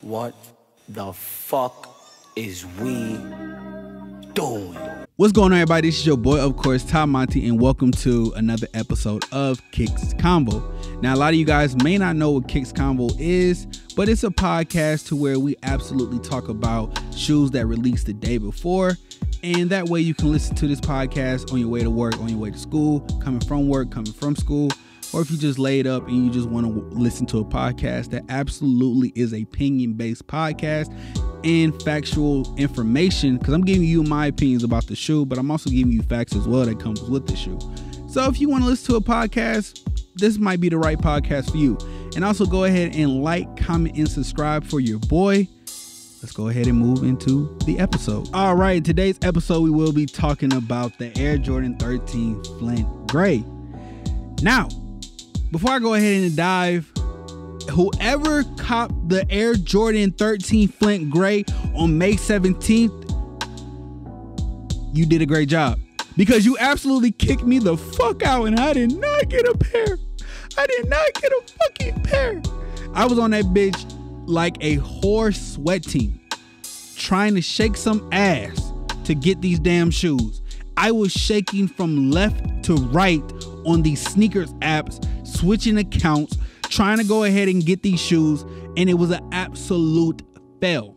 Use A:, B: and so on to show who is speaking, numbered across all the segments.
A: What the fuck is we doing?
B: What's going on, everybody? This is your boy, of course, Tom Monty, and welcome to another episode of Kicks Konvo. Now, a lot of you guys may not know what Kicks Konvo is, but it's a podcast to where we absolutely talk about shoes that released the day before. And that way you can listen to this podcast on your way to work, on your way to school, coming from work, coming from school, or if you just laid up and you just want to listen to a podcast that absolutely is a opinion-based podcast and factual information, because I'm giving you my opinions about the shoe, but I'm also giving you facts as well that comes with the shoe. So if you want to listen to a podcast, this might be the right podcast for you. And also go ahead and like, comment, and subscribe for your boy. Let's go ahead and move into the episode. All right, today's episode, we will be talking about the Air Jordan 13 FLINT Gray. Now, before I go ahead and dive, whoever copped the Air Jordan 13 FLINT Gray on May 17th, you did a great job, because you absolutely kicked me the fuck out and I did not get a pair. I did not get a fucking pair. I was on that bitch like a whore sweating, trying to shake some ass to get these damn shoes. I was shaking from left to right on these sneakers apps, switching accounts, trying to go ahead and get these shoes, and it was an absolute fail.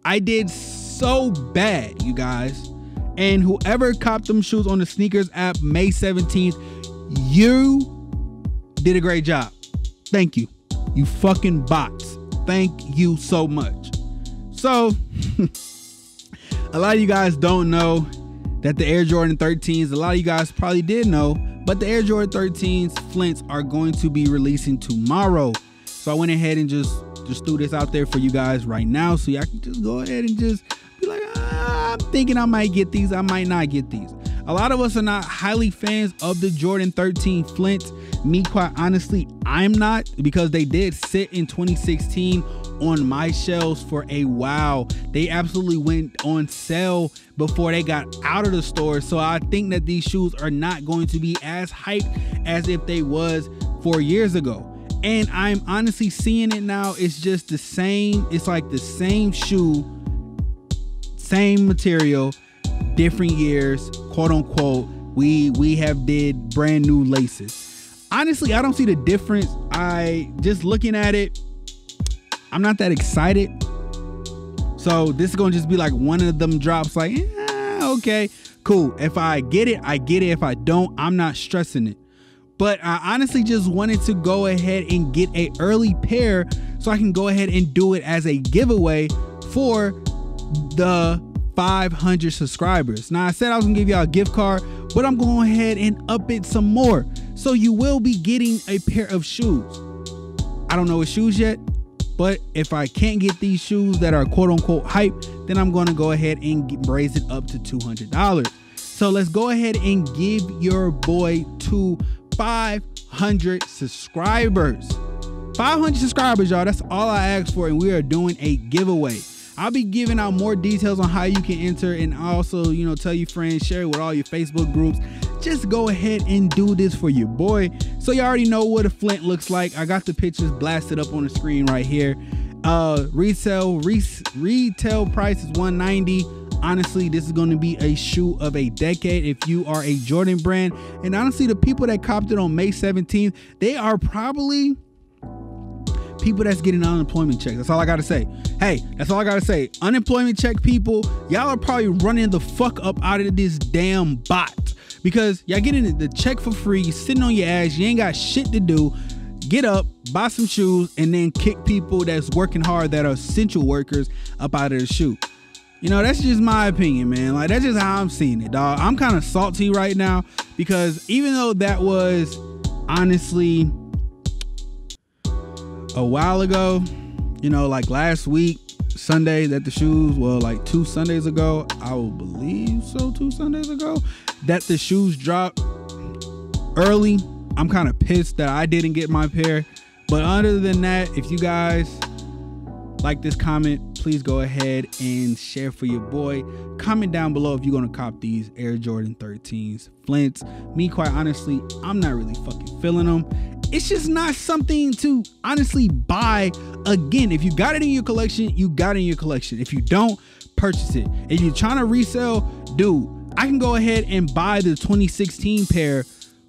B: I did so bad, you guys. And whoever copped them shoes on the sneakers app May 17th, you did a great job. Thank you. You fucking bots. Thank you so much. So, a lot of you guys don't know that the Air Jordan 13s, a lot of you guys probably did know, but the Air Jordan 13s FLINTs are going to be releasing tomorrow. So I went ahead and just threw this out there for you guys right now, so y'all can just go ahead and just be like, I'm thinking I might get these, I might not get these. A lot of us are not highly fans of the Jordan 13 FLINT. Me, quite honestly, I'm not, because they did sit in 2016 on my shelves for a while. They absolutely went on sale before they got out of the store. So I think that these shoes are not going to be as hyped as if they was 4 years ago. And I'm honestly seeing it now. It's just the same. It's like the same shoe, same material, different years, quote unquote. We have did brand new laces. Honestly, I don't see the difference. I just looking at it, I'm not that excited. So this is gonna just be like one of them drops, like, okay, cool. If I get it, I get it. If I don't, I'm not stressing it. But I honestly just wanted to go ahead and get an early pair so I can go ahead and do it as a giveaway for the 500 subscribers. Now, I said I was gonna give y'all a gift card, but I'm going ahead and up it some more. So you will be getting a pair of shoes. I don't know what shoes yet, but if I can't get these shoes that are quote unquote hype, then I'm going to go ahead and raise it up to $200. So let's go ahead and give your boy to 500 subscribers. 500 subscribers, y'all. That's all I asked for, and we are doing a giveaway. I'll be giving out more details on how you can enter, and also, you know, tell your friends, share it with all your Facebook groups. Just go ahead and do this for your boy. So you already know what a FLINT looks like. I got the pictures blasted up on the screen right here. Retail price is $190. Honestly, this is going to be a shoe of a decade if you are a Jordan brand. And honestly, the people that copped it on May 17th, they are probably people that's getting unemployment checks. That's all I gotta say. Hey, that's all I gotta say. Unemployment check people, y'all are probably running the fuck up out of this damn bot, because y'all getting the check for free. You sitting on your ass, you ain't got shit to do. Get up, buy some shoes, and then kick people that's working hard, that are essential workers, up out of the shoe. You know, that's just my opinion, man. Like, that's just how I'm seeing it, dog. I'm kind of salty right now, because even though that was honestly a while ago, you know, like last week Sunday, that the shoes, well, like 2 Sundays ago, I will believe so, 2 Sundays ago, that the shoes dropped early. I'm kind of pissed that I didn't get my pair. But other than that, if you guys like this comment, please go ahead and share for your boy. Comment down below if you're gonna cop these Air Jordan 13s FLINTs. Me, quite honestly, I'm not really fucking feeling them. it's just not something to honestly buy again. If you got it in your collection, you got it in your collection. If you don't, purchase it. If you're trying to resell, dude, I can go ahead and buy the 2016 pair,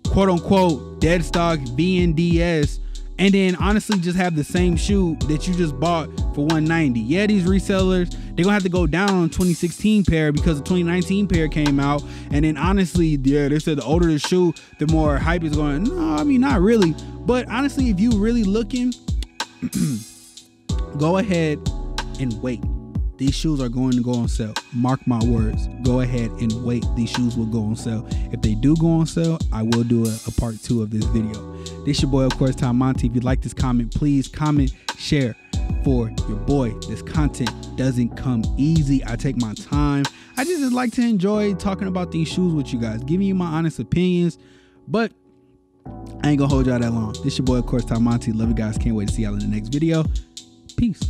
B: quote unquote, dead stock VNDS, and then honestly just have the same shoe that you just bought for $190. Yeah, these resellers, they're gonna have to go down on the 2016 pair because the 2019 pair came out. And then honestly, yeah, they said the older the shoe, the more hype is going. No, I mean, not really. But honestly, if you really looking, go ahead and wait. These shoes are going to go on sale. Mark my words. Go ahead and wait. These shoes will go on sale. If they do go on sale, I will do a part 2 of this video. This your boy, of course, Tom Monty. If you like this comment, please comment, share for your boy. This content doesn't come easy. I take my time. I just like to enjoy talking about these shoes with you guys, giving you my honest opinions. But I ain't gonna hold y'all that long. This your boy, of course, Tom Monty. Love you guys. Can't wait to see y'all in the next video. Peace.